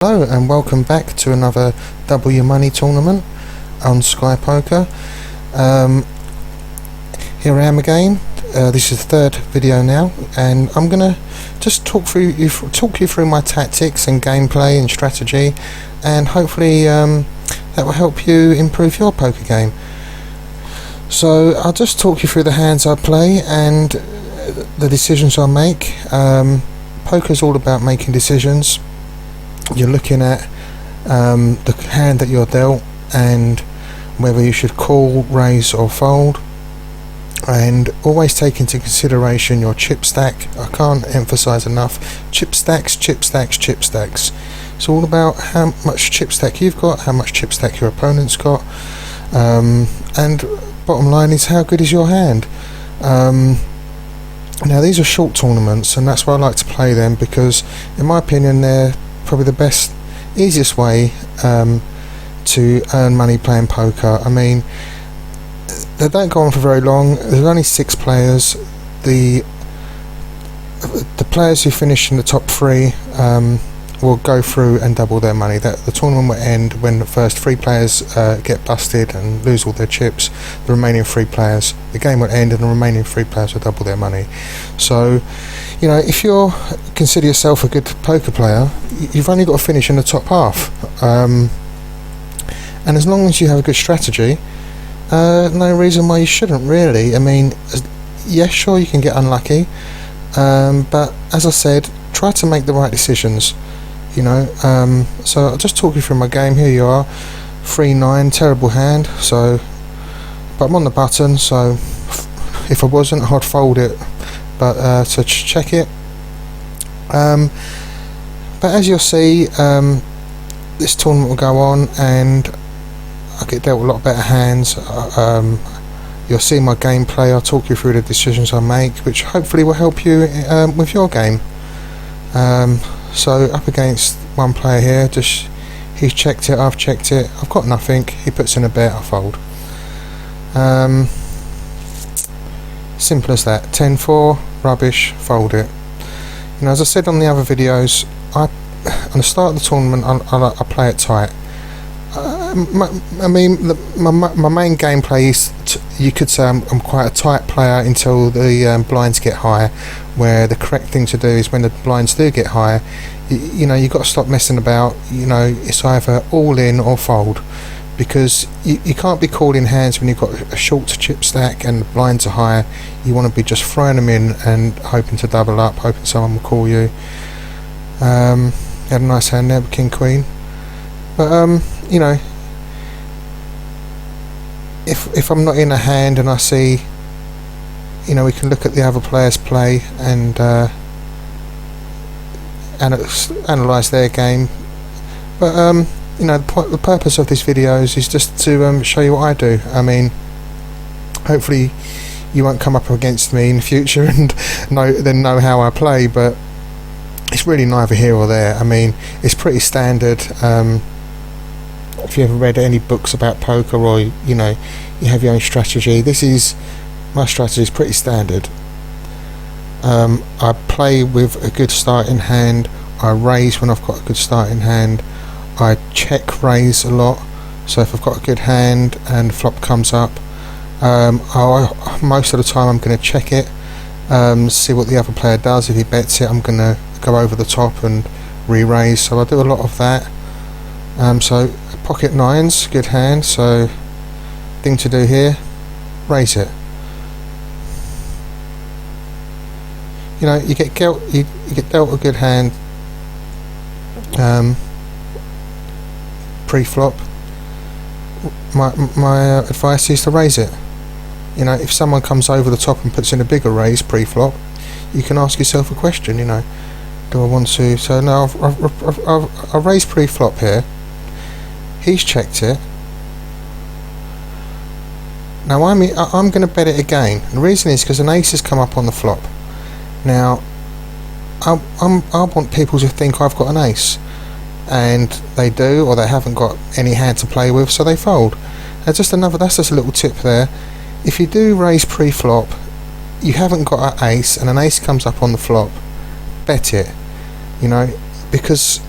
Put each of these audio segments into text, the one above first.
Hello and welcome back to another Double Your Money tournament on Sky Poker. Here I am again. This is the third video now, and I'm gonna just talk you through my tactics and gameplay and strategy, and hopefully that will help you improve your poker game. So I'll just talk you through the hands I play and the decisions I make. Poker's all about making decisions. You're looking at the hand that you're dealt and whether you should call, raise or fold, and always take into consideration your chip stack. I can't emphasize enough, chip stacks. It's all about how much chip stack you've got, how much chip stack your opponent's got, and bottom line is, how good is your hand. Now these are short tournaments, and that's why I like to play them, because in my opinion they're probably the best, easiest way to earn money playing poker. I mean, they don't go on for very long. There's only 6 players. The players who finish in the top 3 will go through and double their money. The tournament will end when the first 3 players get busted and lose all their chips. The remaining 3 players, the game will end and the remaining 3 players will double their money. So, you know, if you consider yourself a good poker player, you've only got to finish in the top half. And as long as you have a good strategy, no reason why you shouldn't, really. I mean, yes, sure, you can get unlucky, but as I said, try to make the right decisions. You know, so I'll just talk you through my game. Here you are, 3-9, terrible hand. So, but I'm on the button, so if I wasn't, I'd fold it. But to check it. But as you'll see, this tournament will go on, and I get dealt a lot better hands. You'll see my gameplay. I'll talk you through the decisions I make, which hopefully will help you with your game. So up against one player here, he's checked it, I've checked it, I've got nothing, he puts in a bet, I fold. Simple as that. 10-4, rubbish, fold it. You know, as I said on the other videos, on the start of the tournament I play it tight. I mean, my main gameplay is, you could say I'm quite a tight player until the blinds get high, where the correct thing to do is, when the blinds do get high, you know, you've got to stop messing about. You know, it's either all in or fold, because you can't be calling hands when you've got a short chip stack and the blinds are high. You want to be just throwing them in and hoping to double up, hoping someone will call you. Had a nice hand there with King Queen, but you know, if I'm not in a hand and I see, you know, we can look at the other players play and analyse their game. But you know, the purpose of this video is just to show you what I do. I mean, hopefully you won't come up against me in the future and know how I play, but it's really neither here or there. I mean, it's pretty standard. If you ever read any books about poker, or you know, you have your own strategy, my strategy is pretty standard. I play with a good starting hand. I raise when I've got a good starting hand. I check raise a lot, so if I've got a good hand and the flop comes up, most of the time I'm going to check it, see what the other player does. If he bets it, I'm going to go over the top and re-raise, so I do a lot of that. So pocket 9s, good hand, so thing to do here, raise it. You know, you get dealt a good hand pre-flop. My advice is to raise it. You know, if someone comes over the top and puts in a bigger raise pre-flop, you can ask yourself a question. You know, do I want to? So now I've raised pre-flop here. He's checked it. Now I'm going to bet it again. The reason is because an ace has come up on the flop. Now I want people to think I've got an ace, and they do, or they haven't got any hand to play with, so they fold. That's just a little tip there. If you do raise pre-flop, you haven't got an ace, and an ace comes up on the flop, bet it. You know, because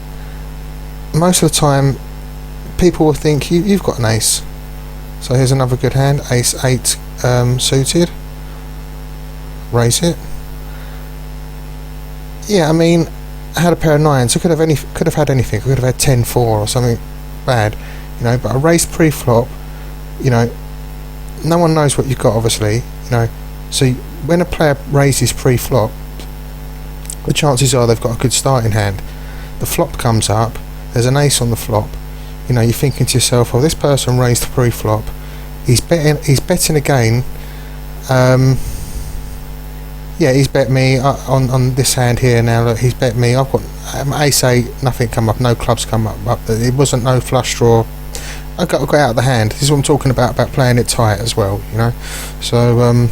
most of the time people will think you've got an ace. So here's another good hand, ace 8 suited. Raise it. Yeah, I mean, I had a pair of 9s. I could have had anything. I could have had 10-4 or something bad, you know. But I raised pre-flop. You know, no one knows what you've got, obviously. You know, so when a player raises pre-flop, the chances are they've got a good starting hand. The flop comes up. There's an ace on the flop. You know, you're thinking to yourself, well, this person raised pre-flop. He's betting again. Yeah, he's bet me on this hand here now. Look, he's bet me. I've got ace 8, nothing come up, no clubs come up. It wasn't no flush draw. I got out of the hand. This is what I'm talking about playing it tight as well. You know, so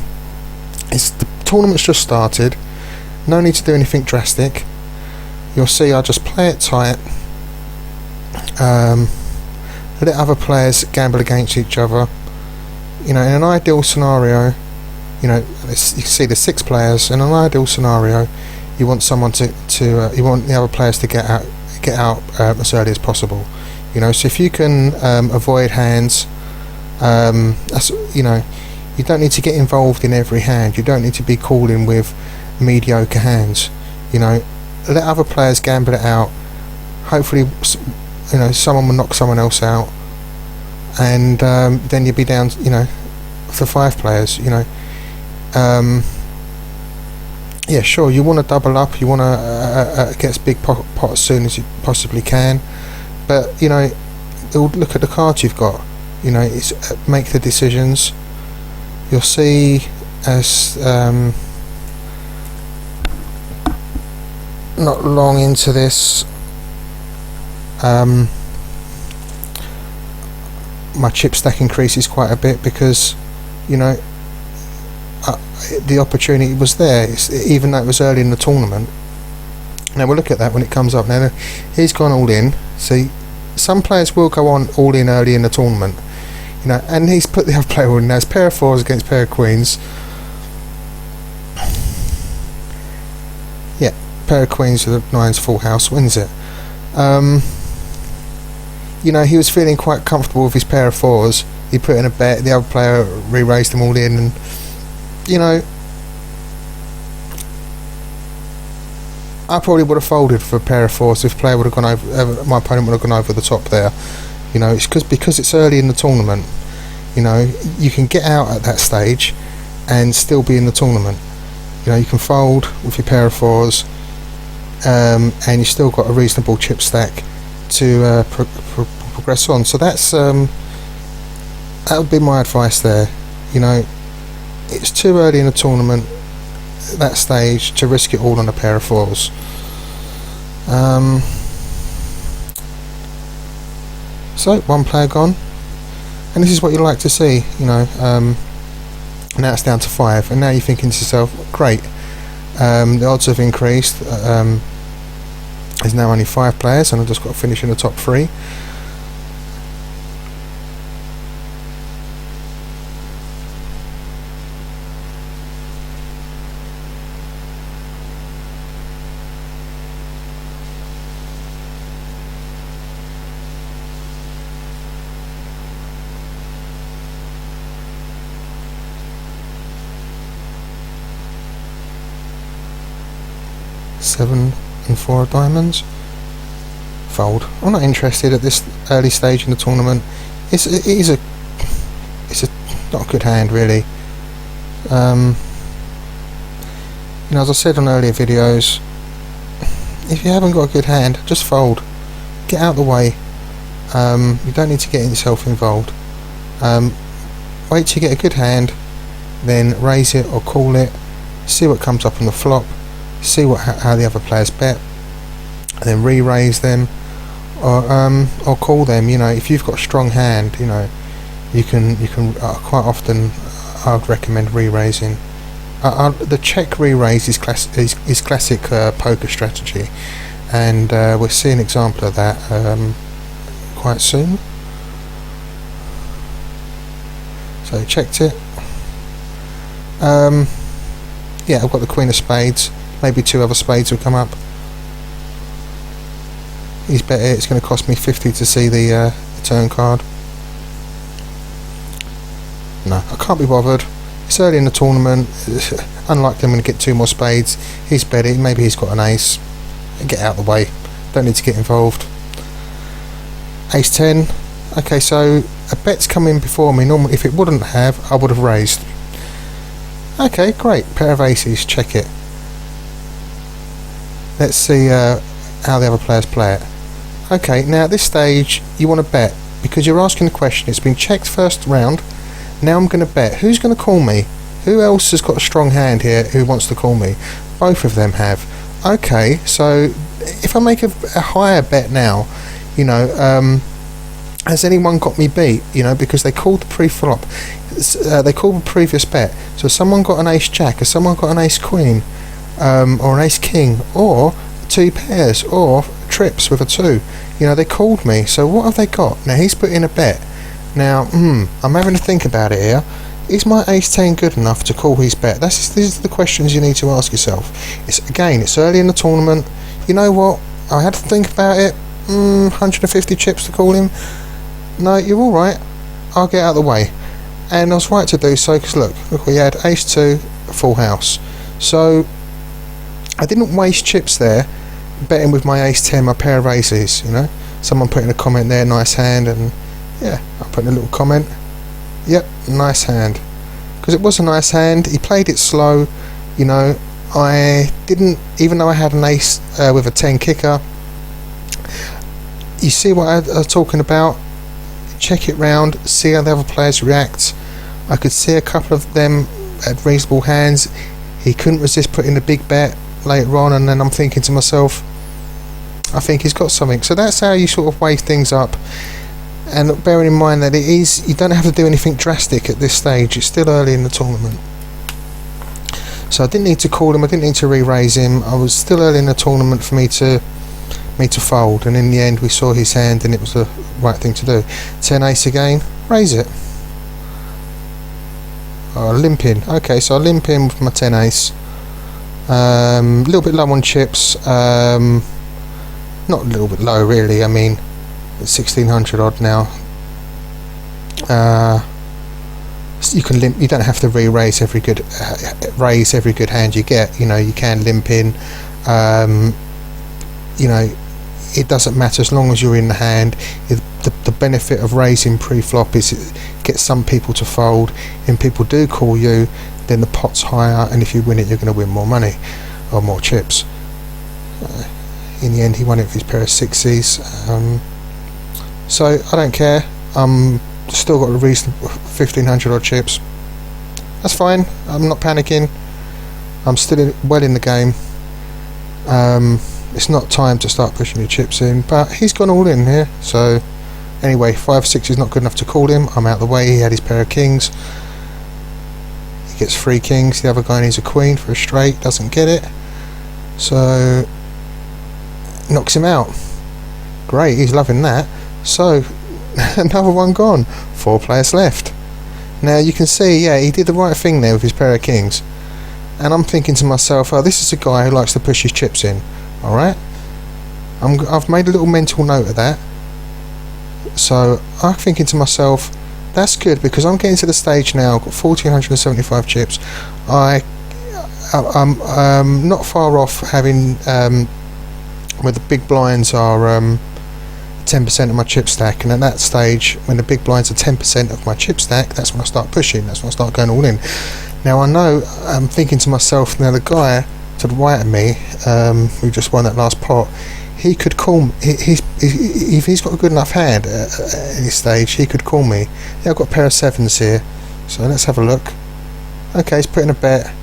it's the tournament's just started. No need to do anything drastic. You'll see I just play it tight. Let other players gamble against each other. You know, in an ideal scenario, you know, you see the 6 players. In an ideal scenario, you want someone you want the other players to get out as early as possible. You know, so if you can avoid hands, that's, you know, you don't need to get involved in every hand. You don't need to be calling with mediocre hands. You know, let other players gamble it out. Hopefully, you know, someone will knock someone else out, and then you'll be down, you know, for 5 players. You know, yeah, sure, you want to double up. You want to get as big pot as soon as you possibly can. But, you know, look at the cards you've got. You know, it's make the decisions. You'll see as not long into this, my chip stack increases quite a bit because, you know, the opportunity was there, even though it was early in the tournament. Now we'll look at that when it comes up. Now he's gone all in. See, some players will go on all in early in the tournament, you know, and he's put the other player all in. Now it's pair of 4s against pair of queens. Yeah, pair of queens with the 9s full house wins it. You know, he was feeling quite comfortable with his pair of 4s. He put in a bet. The other player re-raised them all in, and, you know, I probably would have folded for a pair of 4s if player would have gone over. My opponent would have gone over the top there. You know, it's because it's early in the tournament. You know, you can get out at that stage and still be in the tournament. You know, you can fold with your pair of 4s, and you still got a reasonable chip stack to progress on. So that's that would be my advice there. You know, it's too early in the tournament at that stage to risk it all on a pair of 4s. So 1 player gone, and this is what you like to see. You know, now it's down to 5, and now you're thinking to yourself, great, the odds have increased. There's now only 5 players, and I've just got to finish in the top 3. Seven and 4 of diamonds. Fold. I'm not interested at this early stage in the tournament. It is not a good hand, really. You know, as I said on earlier videos, if you haven't got a good hand, just fold. Get out of the way. You don't need to get yourself involved. Wait till you get a good hand, then raise it or call it. See what comes up on the flop. See how the other players bet, and then re-raise them, or call them. You know, if you've got a strong hand, you know, you can quite often. I'd recommend re-raising. The check re-raise is classic poker strategy, and we'll see an example of that quite soon. So checked it. Yeah, I've got the Queen of Spades. Maybe 2 other spades will come up. he's bet it. It's going to cost me 50 to see the turn card. No, I can't be bothered. It's early in the tournament. Unlikely I'm going to get 2 more spades. He's bet it. Maybe he's got an ace. Get out of the way. Don't need to get involved. Ace 10. Okay, so a bet's come in before me. Normally, if it wouldn't have, I would have raised. Okay, great. Pair of aces. Check it. Let's see how the other players play it. Okay, now at this stage, you want to bet because you're asking the question. It's been checked first round. Now I'm going to bet. Who's going to call me? Who else has got a strong hand here who wants to call me? Both of them have. Okay, so if I make a higher bet now, you know, has anyone got me beat? You know, because they called the pre-flop. They called the previous bet. So someone got an ace-jack, has someone got an ace-queen, or an ace-king, or 2 pairs, or trips with a 2. You know, they called me. So what have they got? Now he's put in a bet. Now, I'm having to think about it here. Is my ace-10 good enough to call his bet? These are the questions you need to ask yourself. It's early in the tournament. You know what? I had to think about it. 150 chips to call him. No, you're all right. I'll get out of the way. And I was right to do so because look, we had ace-2, full house. So I didn't waste chips there betting with my ace-10, my pair of aces. You know, someone put in a comment there, nice hand, and yeah, I put in a little comment. Yep, nice hand. Because it was a nice hand. He played it slow. You know, I didn't, even though I had an ace with a 10 kicker. You see what I was talking about? Check it round, see how the other players react. I could see a couple of them had reasonable hands. He couldn't resist putting a big bet later on, and then I'm thinking to myself, I think he's got something. So that's how you sort of weigh things up. And bearing in mind that you don't have to do anything drastic at this stage. It's still early in the tournament. So I didn't need to call him, I didn't need to re-raise him. I was still early in the tournament for me to fold, and in the end we saw his hand and it was the right thing to do. 10 ace again, raise it. Oh, limp in. Okay, so I limp in with my 10 ace. A little bit low on chips. Not a little bit low really, I mean 1600 odd now. You can limp. You don't have to re-raise every good hand you get. You know, you can limp in. You know, it doesn't matter as long as you're in the hand. The benefit of raising pre-flop is it gets some people to fold, and people do call you, then the pot's higher, and if you win it you're going to win more money or more chips. In the end he won it with his pair of sixes. So I don't care. Still got a reasonable 1500 odd chips. That's fine. I'm not panicking. I'm still well in the game. It's not time to start pushing your chips in, but he's gone all in here. So anyway, 5-6 is not good enough to call him. I'm out of the way. He had his pair of kings. He gets 3 kings. The other guy needs a queen for a straight. Doesn't get it. So knocks him out. Great. He's loving that. So another one gone. 4 players left. Now you can see, yeah, he did the right thing there with his pair of kings. And I'm thinking to myself, oh, this is a guy who likes to push his chips in. Alright? I've made a little mental note of that. So I'm thinking to myself, that's good, because I'm getting to the stage now, I've got 1475 chips. I'm not far off having, where the big blinds are 10% of my chip stack, and at that stage, when the big blinds are 10% of my chip stack, that's when I start pushing, that's when I start going all in. Now I know, I'm thinking to myself, now the guy to the right of me, who just won that last pot, he could call me. If he's got a good enough hand at this stage, he could call me. Yeah, I've got a pair of 7s here, so let's have a look. Okay, he's putting a bet.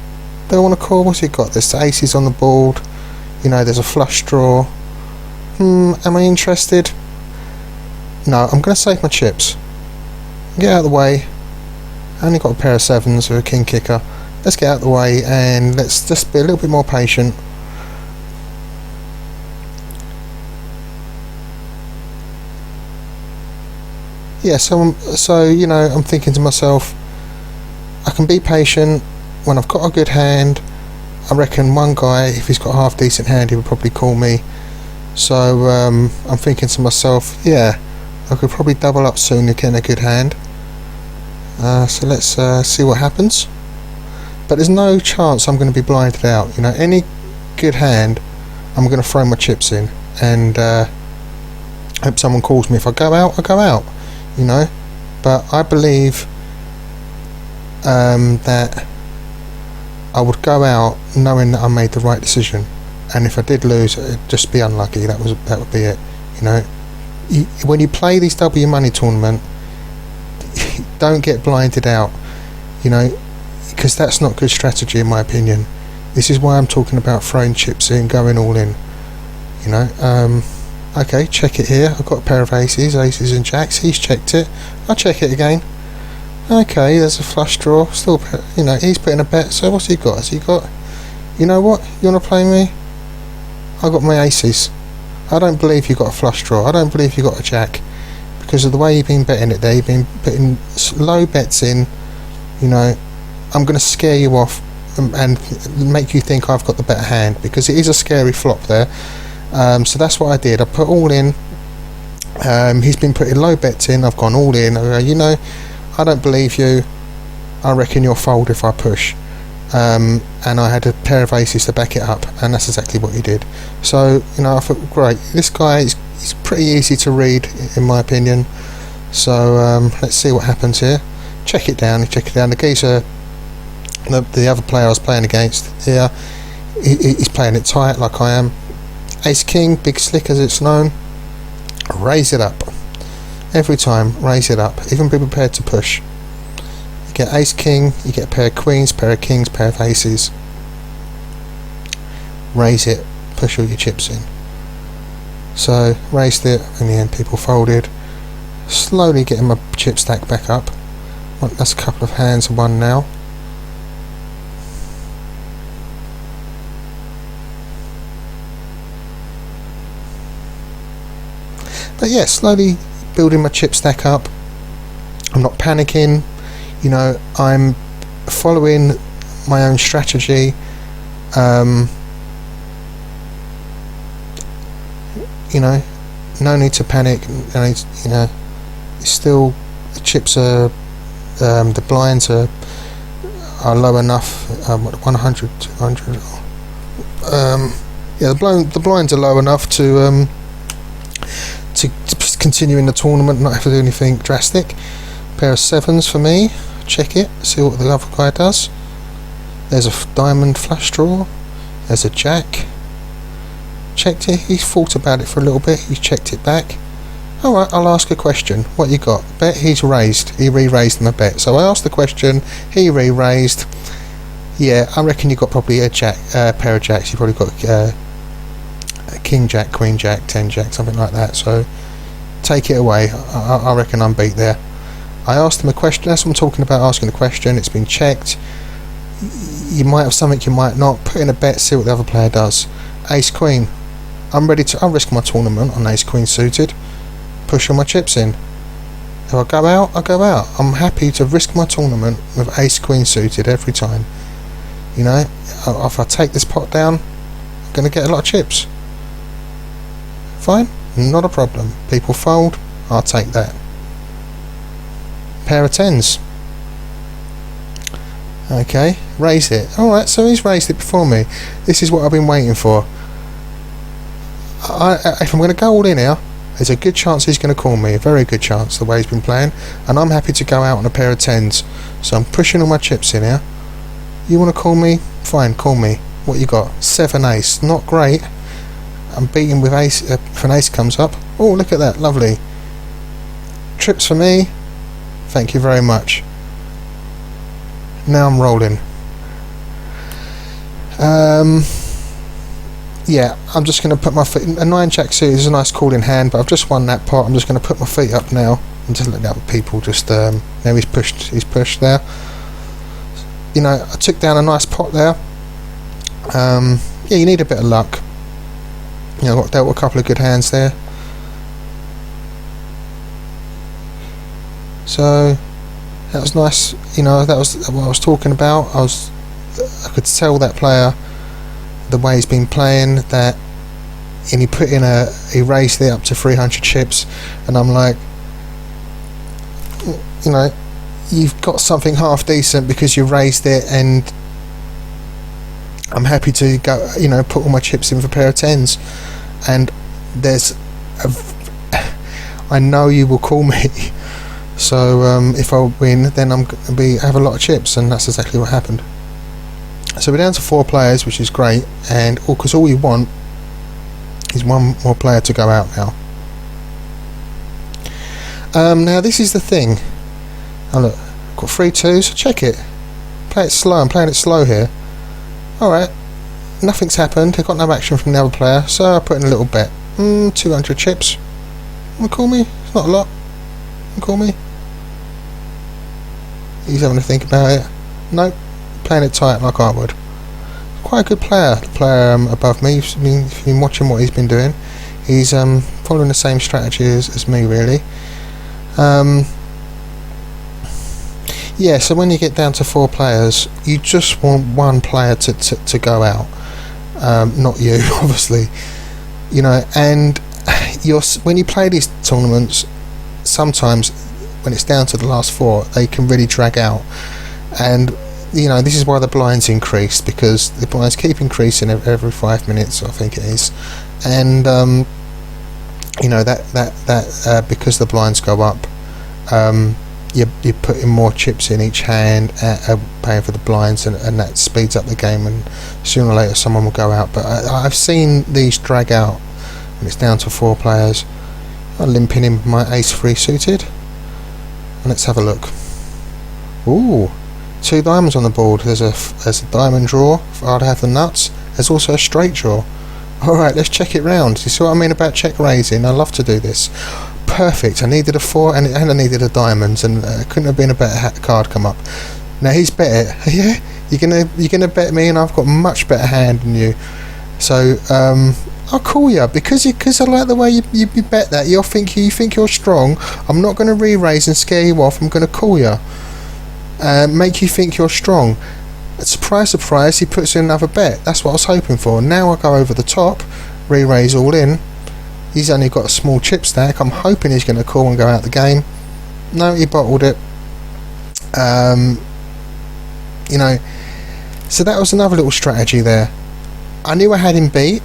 Do I want to call? What's he got? There's aces on the board. You know, there's a flush draw. Am I interested? No, I'm going to save my chips. Get out of the way. I only got a pair of 7s with a king kicker. Let's get out of the way and let's just be a little bit more patient. Yeah, so you know, I'm thinking to myself, I can be patient when I've got a good hand. I reckon one guy, if he's got a half decent hand, he would probably call me. So I'm thinking to myself, yeah, I could probably double up soon and get a good hand. So let's see what happens. But there's no chance I'm going to be blinded out. You know, any good hand, I'm going to throw my chips in, and hope someone calls me. If I go out, I go out. You know, but I believe that I would go out knowing that I made the right decision, and if I did lose, it'd just be unlucky. That would be it. You know, when you play these W money tournament, don't get blinded out. You know, because that's not good strategy in my opinion. This is why I'm talking about throwing chips in, going all in. You know, okay, check it here. I've got a pair of aces and jacks. He's checked it. I'll check it again. Okay, there's a flush draw. Still, you know, he's putting a bet. So what's he got? Has he got? You know what? You want to play me? I got my aces. I don't believe you got a flush draw. I don't believe you got a jack, because of the way you've been betting it there. You've been putting low bets in. You know, I'm going to scare you off and make you think I've got the better hand, because it is a scary flop there. So that's what I did. I put all in. He's been putting low bets in. I've gone all in. You know, I don't believe you. I reckon you'll fold if I push. And I had a pair of aces to back it up, and that's exactly what he did. So, you know, I thought, great, this guy is pretty easy to read in my opinion. So let's see what happens here. Check it down. The geezer, the other player I was playing against here, he's playing it tight like I am. Ace king, big slick as it's known. Raise it up every time. Raise it up. Even be prepared to push. You get ace king, you get a pair of queens, pair of kings, pair of aces. Raise it. Push all your chips in. So raised it. In the end, people folded. Slowly getting my chip stack back up. That's a couple of hands and one now. But yeah, slowly building my chip stack up. I'm not panicking. You know, I'm following my own strategy. You know, no need to panic. You know, still the chips are, the blinds are low enough. 100, 200. Yeah, the blinds are low enough to continue in the tournament, not have to do anything drastic. Pair of sevens for me. Check it, see what the other guy does. There's a diamond flush draw. There's a jack. Checked it. He's thought about it for a little bit. He's checked it back. Alright, I'll ask a question. What you got? Bet he's raised. He re-raised my bet. So I asked the question. He re-raised. Yeah, I reckon you got probably a jack, pair of jacks. You probably got a king jack, queen jack, 10 jack, something like that. So take it away. I reckon I'm beat there. I asked him a question. That's what I'm talking about, asking the question. It's been checked. You might have something, you might not. Put in a bet, see what the other player does. Ace queen. I'll risk my tournament on ace queen suited. Push all my chips in. If I go out, I go out. I'm happy to risk my tournament with ace queen suited every time. You know, if I take this pot down, I'm going to get a lot of chips. Fine, not a problem. People fold, I'll take that. Pair of tens. Okay, raise it. Alright, so he's raised it before me. This is what I've been waiting for. If I'm going to go all in here, there's a good chance he's going to call me. A very good chance, the way he's been playing. And I'm happy to go out on a pair of tens. So I'm pushing all my chips in here. You want to call me? Fine, call me. What you got? 7 ace. Not great. I'm beating with ace. If an ace comes up. Oh, look at that. Lovely. Trips for me. Thank you very much. Now I'm rolling. Yeah, I'm just going to put my feet. A 9 jack suit is a nice call in hand, but I've just won that pot. I'm just going to put my feet up now and just let the other people just. Now he's pushed there. You know, I took down a nice pot there. Yeah, you need a bit of luck. You know, I got dealt with a couple of good hands there. So that was nice. You know, that was what I was talking about. I could tell that player, the way he's been playing, that he raised it up to 300 chips, and I'm like, you know, you've got something half decent because you raised it, and I'm happy to go, you know, put all my chips in for a pair of 10s, and I know you will call me, so if I win, then I'm going to have a lot of chips, and that's exactly what happened. So we're down to 4 players, which is great, and because all you want is one more player to go out now. Now this is the thing. Oh look, I've got 3 2s. Check it. Play it slow. I'm playing it slow here. Alright, nothing's happened. I got no action from the other player, so I put in a little bet. 200 chips. Want to call me? It's not a lot. Want to call me? He's having to think about it. Nope. Playing it tight like I would. Quite a good player. The player above me. If you've been watching what he's been doing, he's following the same strategy as me, really. Yeah, so when you get down to 4 players, you just want one player to go out. Not you, obviously. You know, and when you play these tournaments, sometimes when it's down to the last 4, they can really drag out. And you know, this is why the blinds increased, because the blinds keep increasing every 5 minutes, I think it is. And you know, that because the blinds go up, you're putting more chips in each hand, paying for the blinds, and that speeds up the game, and sooner or later someone will go out. But I've seen these drag out when it's down to 4 players. I'm limping in with my ace-3 suited, and let's have a look. Ooh, 2 diamonds on the board. There's a diamond draw. I'd have the nuts. There's also a straight draw. Alright, let's check it round. You see what I mean about check raising? I love to do this. Perfect. I needed a 4 and I needed a diamonds, and couldn't have been a better card come up. Now he's bet it. Yeah, you're gonna bet me, and I've got a much better hand than you. So I'll call you because I like the way you bet that. You think you're strong. I'm not going to re-raise and scare you off. I'm going to call you, make you think you're strong. Surprise, surprise. He puts in another bet. That's what I was hoping for. Now I go over the top, re-raise all in. He's only got a small chip stack. I'm hoping he's going to call and go out the game. No, he bottled it. You know, so that was another little strategy there. I knew I had him beat,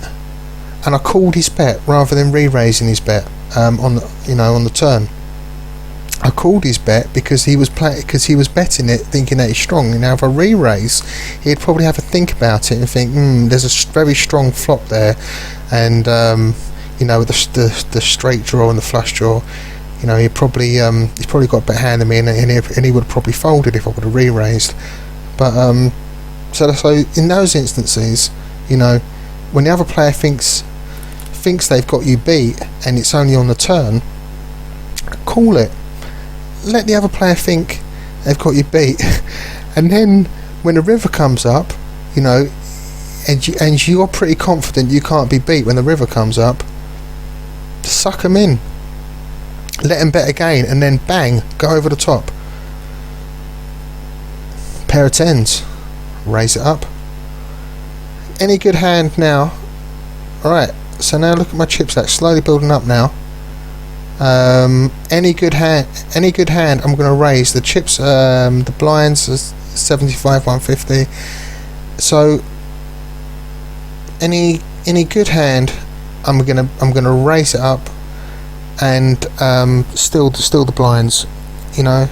and I called his bet rather than re-raising his bet on the turn. I called his bet because he was betting it, thinking that he's strong. Now, if I re-raise, he'd probably have to think about it and think, there's a very strong flop there, and you know, with the straight draw and the flush draw, you know, he's probably got a better hand than me, and he would have probably folded if I would have re-raised. But so in those instances, you know, when the other player thinks they've got you beat and it's only on the turn, call it. Let the other player think they've got you beat, and then when the river comes up, you know, and you're pretty confident you can't be beat when the river comes up, suck them in, let them bet again, and then bang, go over the top. Pair of 10s, raise it up. Any good hand now. Alright, so now look at my chip stack, slowly building up now. Any good hand I'm going to raise the chips. The blinds are 75, 150. So any good hand I'm gonna raise it up, and still the blinds, you know.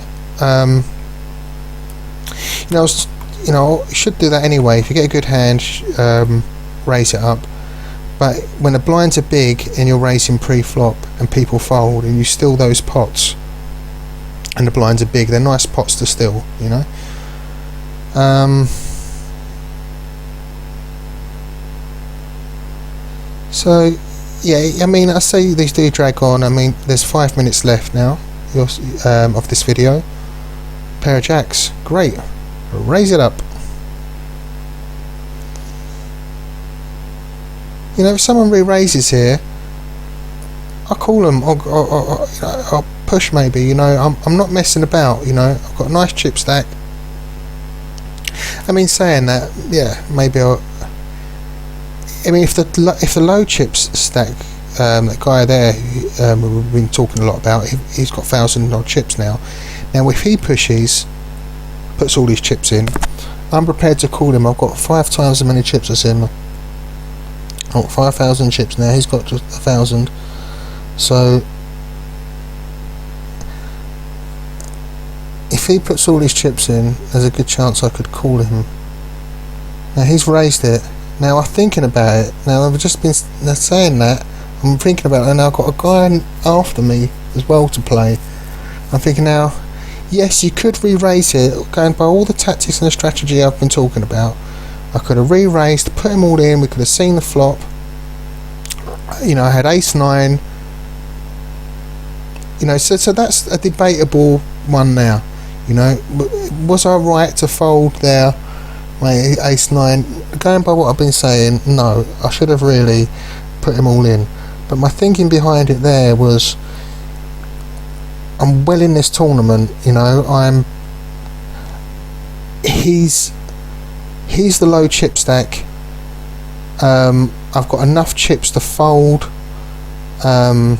You know, you should do that anyway. If you get a good hand, raise it up. But when the blinds are big and you're raising pre-flop and people fold and you steal those pots, and the blinds are big, they're nice pots to steal, you know. So yeah, I mean, I say these do drag on. I mean, there's 5 minutes left now of this video. Pair of jacks, great. Raise it up. You know, if someone re-raises here, I'll call them. I'll push maybe. You know, I'm not messing about. You know, I've got a nice chip stack. I mean, saying that, yeah, maybe I mean, if the low chips stack, that guy there, we've been talking a lot about, he's got 1,000 odd chips now. Now, if he puts all these chips in, I'm prepared to call him. I've got 5 times as many chips as him. I've got 5,000 chips now. He's got just 1,000. So, if he puts all these chips in, there's a good chance I could call him. Now, he's raised it. Now, I'm thinking about it. Now, I've just been saying that. I'm thinking about it, and I've got a guy after me as well to play. I'm thinking now, yes, you could re-raise it, going by all the tactics and the strategy I've been talking about. I could have re-raised, put them all in, we could have seen the flop. You know, I had ace-9. You know, so that's a debatable one now. You know, was I right to fold there? My ace-9, going by what I've been saying, no, I should have really put them all in. But my thinking behind it there was, I'm well in this tournament, you know, he's the low chip stack. I've got enough chips to fold and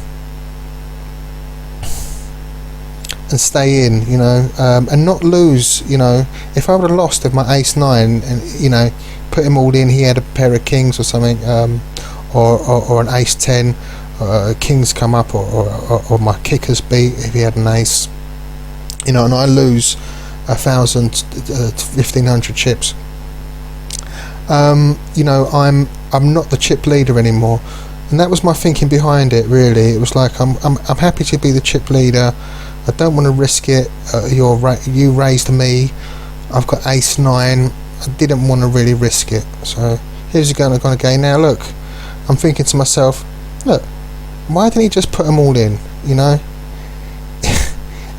stay in, you know, and not lose, you know. If I would have lost with my ace-9 and, you know, put him all in, he had a pair of kings or something, or an ace-10, kings come up, or my kickers beat if he had an ace, you know, and I lose 1,000 to 1,500 chips. You know, I'm not the chip leader anymore, and that was my thinking behind it. Really, it was like I'm happy to be the chip leader. I don't want to risk it. You raised me. I've got ace-9. I didn't want to really risk it. So here's going again. Now look, I'm thinking to myself, look, why didn't he just put them all in? You know.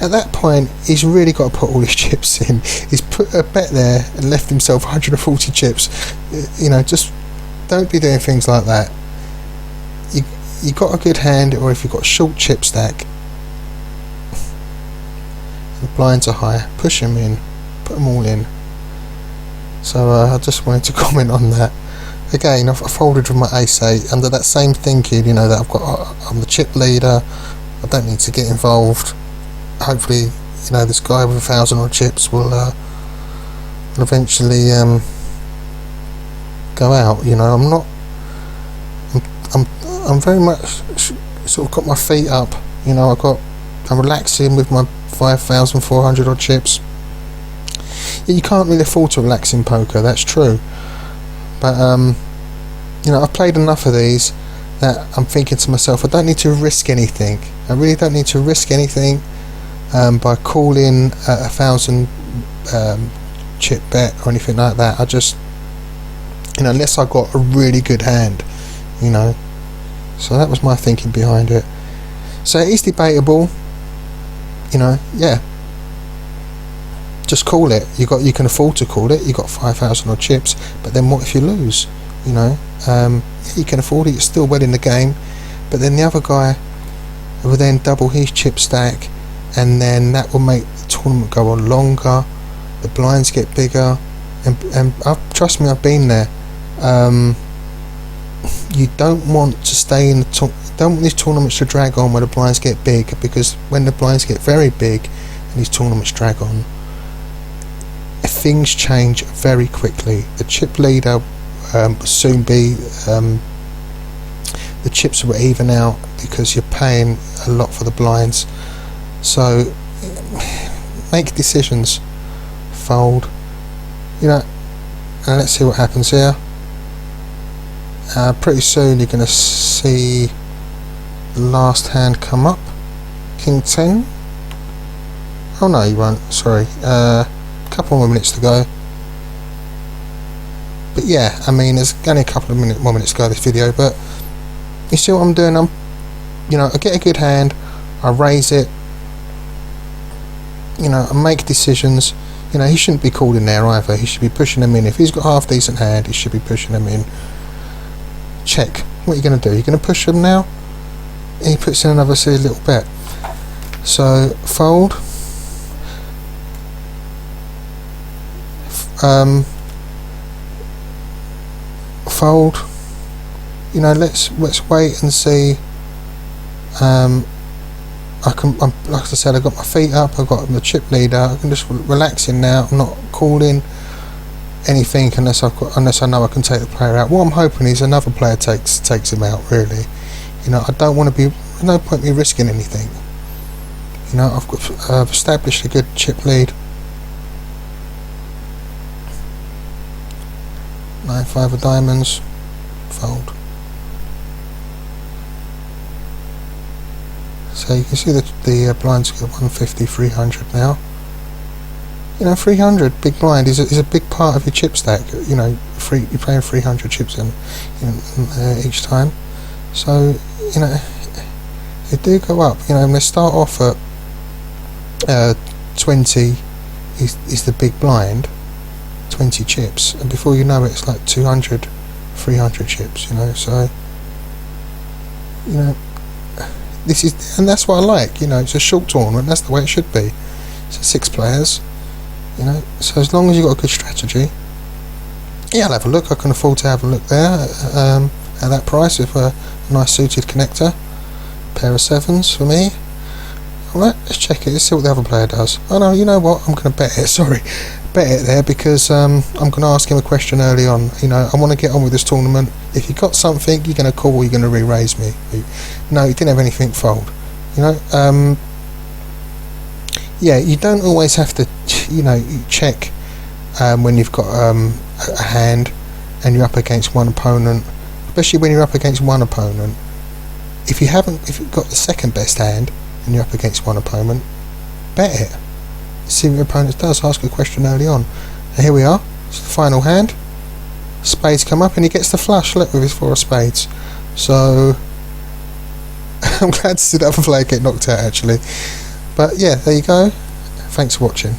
At that point, he's really got to put all his chips in. He's put a bet there and left himself 140 chips. You know, just don't be doing things like that. You got a good hand, or if you've got a short chip stack, the blinds are high, push them in, put them all in. So I just wanted to comment on that. Again, I folded with my ace-8 under that same thinking, you know, that I'm the chip leader. I don't need to get involved. Hopefully, you know, this guy with 1,000 odd chips will eventually go out. You know, I'm very much sort of got my feet up. You know, I'm relaxing with my 5,400 odd chips. Yeah, you can't really afford to relax in poker. That's true. But you know, I've played enough of these that I'm thinking to myself, I don't need to risk anything. I really don't need to risk anything. By calling 1,000 chip bet or anything like that. I just, you know, unless I got a really good hand, you know. So that was my thinking behind it. So it is debatable, you know. Yeah, just call it. You can afford to call it. You got 5,000 odd chips, but then what if you lose? You know, yeah, you can afford it. You're still well in the game, but then the other guy will then double his chip stack, and then that will make the tournament go on longer. The blinds get bigger, and trust me, I've been there. You don't want to stay in don't want these tournaments to drag on where the blinds get big, because when the blinds get very big and these tournaments drag on, things change very quickly. The chip leader will soon be the chips will even out because you're paying a lot for the blinds. So make decisions, fold, you know, and let's see what happens here. Pretty soon you're going to see the last hand come up, King 10. Oh no, you won't, sorry. Couple more minutes to go. But yeah, I mean, there's only a couple of more minutes to go this video, but you see what I'm doing? You know, I get a good hand, I raise it, you know, I make decisions. You know, he shouldn't be called in there either. He should be pushing them in. If he's got half decent hand, he should be pushing them in. Check. What are you going to do? You're going to push them now? He puts in another silly little bet. So fold. Fold. you know, let's wait and see. Like I said, I've got my feet up, I've got the chip leader, I can just relaxing now. I'm not calling anything unless I know I can take the player out. What I'm hoping is another player takes him out, really. You know, I don't want to be, no point me risking anything. You know, I've established a good chip lead. 9-5 of diamonds, fold. So you can see the blinds get 150, 300 now. You know, 300 big blind is a big part of your chip stack. You know, you're playing 300 chips in each time. So you know, they do go up. You know, and they start off at 20 is the big blind, 20 chips, and before you know it, it's like 200, 300 chips. You know, so you know. And that's what I like, you know, it's a short tournament, that's the way it should be. It's 6 players, you know, so as long as you've got a good strategy, yeah, I'll have a look. I can afford to have a look there at that price with a nice suited connector, pair of 7s for me. Alright, let's check it, let's see what the other player does. Oh no, you know what, I'm going to bet it, bet it there, because I'm going to ask him a question early on. You know, I want to get on with this tournament. If you got something, you're going to call or you're going to re-raise me. No, he didn't have anything fold. You know, yeah, you don't always have to, you know, check when you've got a hand and you're up against one opponent, especially when you're up against one opponent. If you've got the second best hand and you're up against one opponent, bet it. See what your opponent does. Ask a question early on. And here we are. It's the final hand. Spades come up and he gets the flush. Look, with his 4 of spades. So I'm glad to see the other player get knocked out, actually. But yeah, there you go. Thanks for watching.